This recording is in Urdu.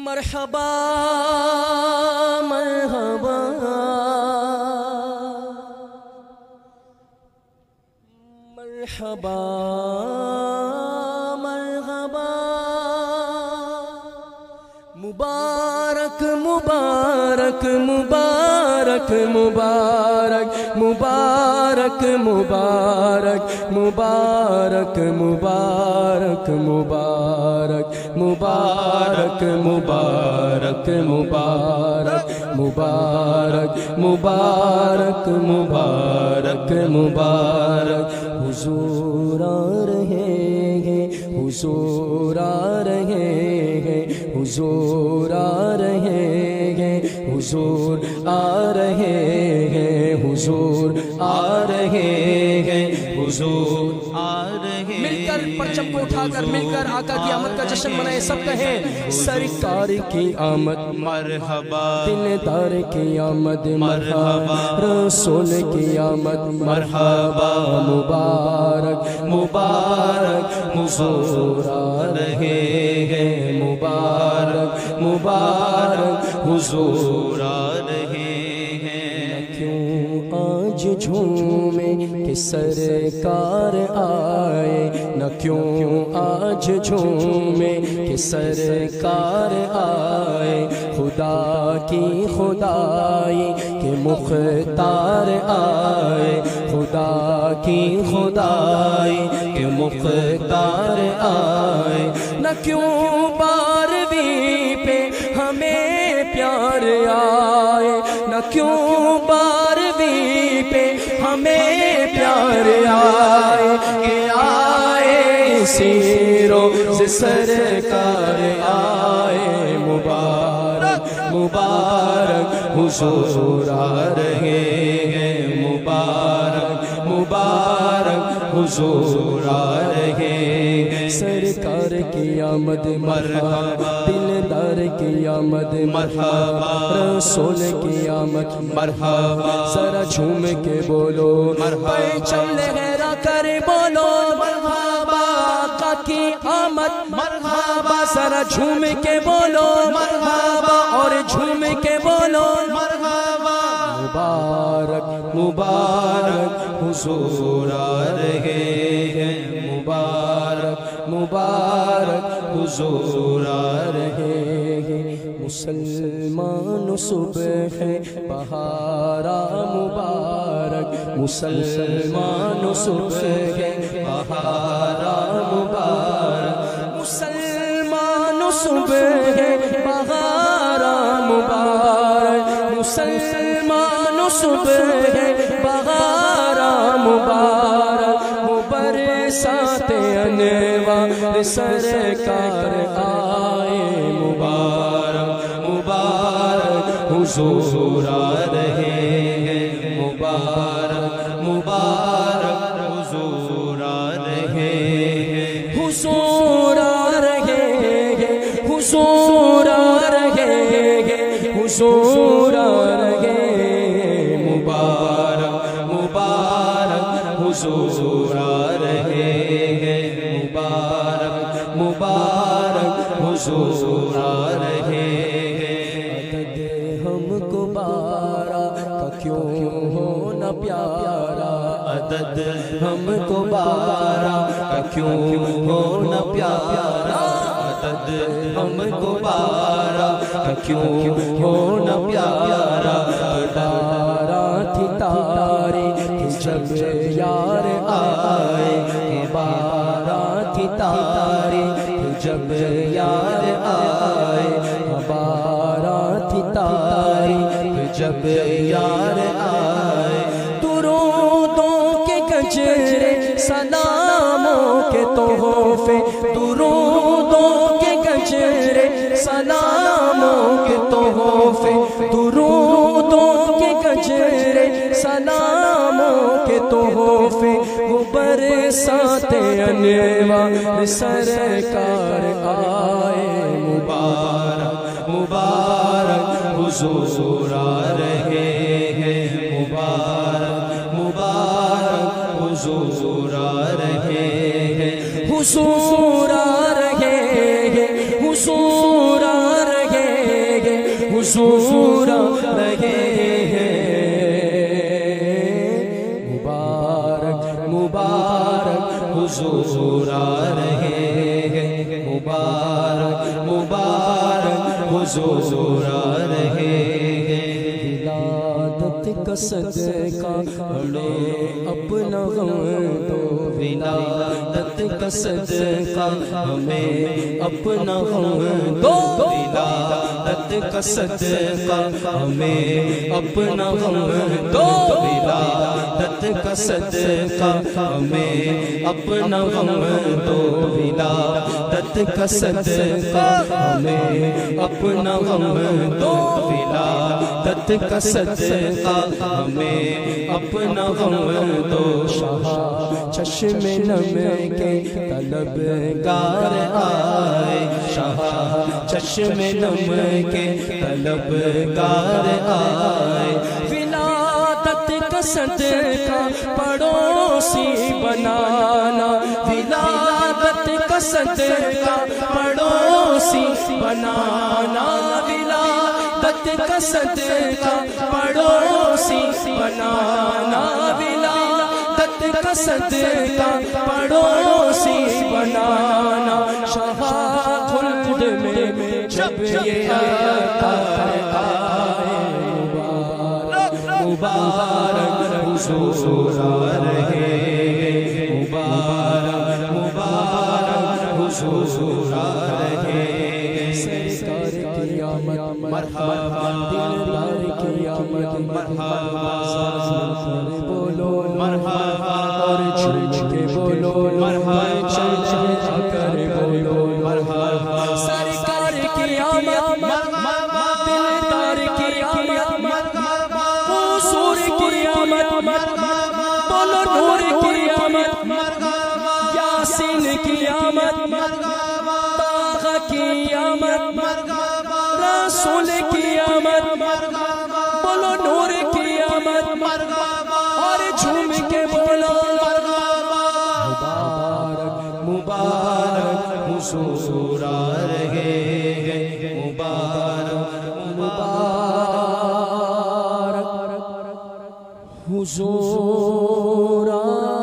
مرحبا مرحبا مرحبا مرحبا مبارک مبارک مبارک مبارک مبارک مبارک مبارک مبارک مبارک مبارک مبارک مبارک مبارک مبارک مبارک مبارک حضور آ رہے ہیں حضور آ رہے ہیں حضور آ رہے ہیں حضور آ رہے ہیں حضور آ رہے ہیں حضور آ رہے ہیں مل کر پرچم کو اٹھا کر مل کر آقا کی آمد کا جشن منائے سب کہیں سرکار کی آمد مرحبا دلدار کی آمد مرحبا رسول کی آمد مرحبا مبارک مبارک حضور آ رہے ہیں مبارک مبارک حضور آ رہے ہیں کیوں آج جھومے کہ سرکار آئے نہ کیوں آج جھومے کہ سرکار آئے خدا کی خدائی کہ مختار آئے خدا کی خدائی کہ مختار آئے نہ کیوں بارہویں پہ ہمیں پیار آئے نہ کیوں بارہویں پہ ہمیں پیار آئے کہ آئے اسی روز سرکار آئے مبارک مبارک حضور آ رہے ہیں مبارک مبارک حضور آ رہے ہیں سرکار کی آمد مرحبا دلدار کی آمد مرحبا رسول کی آمد مرحبا ذرا جھوم کے بولو پرچم لہرا کر بولو مرحبا آقا کی آمد مرحبا ذرا جھوم کے بولو مرحبا اور جھوم کے بولو مرحبا مبارک مبارک حضور آ رہے ہیں مبارک مبارک حضور آ رہے ہیں مسلمان صبح بہارا مبارک مسلمان صبح بہارا مبارک مسلمان صبح بہارا مبارک مسلمان صبح بہارا مبارک برسات انوار سرکار آئے مبارک مبارک حضور آ رہے ہیں مبارک مبارک حضور آ رہے ہیں حضور آ رہے ہیں حضور آ رہے ہیں حضور آ رہے ہیں مبارک مبارک حضور آ رہے ہیں مبارک مبارک حضور آ رہے ہیں عدد ہم کو بارہ کا کیوں ہو نہ پیارا عدد ہم کو بارہ کا کیوں ہو نہ پیارا عدد ہم کو بارہ کا کیوں ہو نہ پیارا بارہ تھی تاری جب یار آئے بارہ تھی تاری جب یار آئے بارہ تھی تاری جب یار آئے درودوں کے گجرے سلاموں کے تحفے درودوں کے گجرے سلاموں کے تحفے درودوں کے گجرے سلاموں کے تحفے وہ برسات انوار سرکار آئے مبارک مبارک حضور آ رہے ہیں مبارک مبارک حضور آ رہے ہیں حضور آ رہے ہیں حضور آ رہے حضور آ رہے ہیں، مبارک مبارک حضور آ رہے ہیں، مبارک مبارک حضور آ رہے ہیں۔ ولادت کا صدقہ ہمیں اپنا غم دو، ولادت کا صدقہ ہمیں اپنا غم دو، ولادت کا صدقہ ہمیں اپنا غم دو، ولادت کا صدقہ ہمیں اپنا غم دو، ولادت کا صدقہ ہمیں اپنا غم دو، ولادت کا صدقہ ہمیں اپنا غم دو۔ شاہ چشم نم کے طلبگار آئے، شاہ چشم نم کے طلبگار آئے، ولادت کا صدقہ پڑوسی بنانا، ولادت کا صدقہ پڑوسی بنانا، ولادت کا صدقہ پڑوسی بنانا، ولادت کا صدقہ پڑوسی بنانا۔ شاہ خلد میں جب یہ آتا ہے، مبارک حضور آ رہے ہیں، مبارک مبارک حضور آ رہے ہیں۔ سرکار کی آمد مرحبا، دلدار کی آمد مرحبا، بولو مرحبا اور چھڑ کے بولو مرحبا، چل چل کر بولو مرحبا۔ سرکار کی آمد مرحبا، دلدار کی آمد مرحبا، حضور کی آمد مرحبا، بولو نور کی آمد مرحبا، یاسین کی آمد مرحبا، طٰہٰ کی آمد مرحبا، رسول کی آمد مرحبا، بولو نور کی آمد مرحبا، اور جھوم کے بولو مرحبا۔ مبارک مبارک حضور آ رہے ہیں، مبارک مبارک حضور آ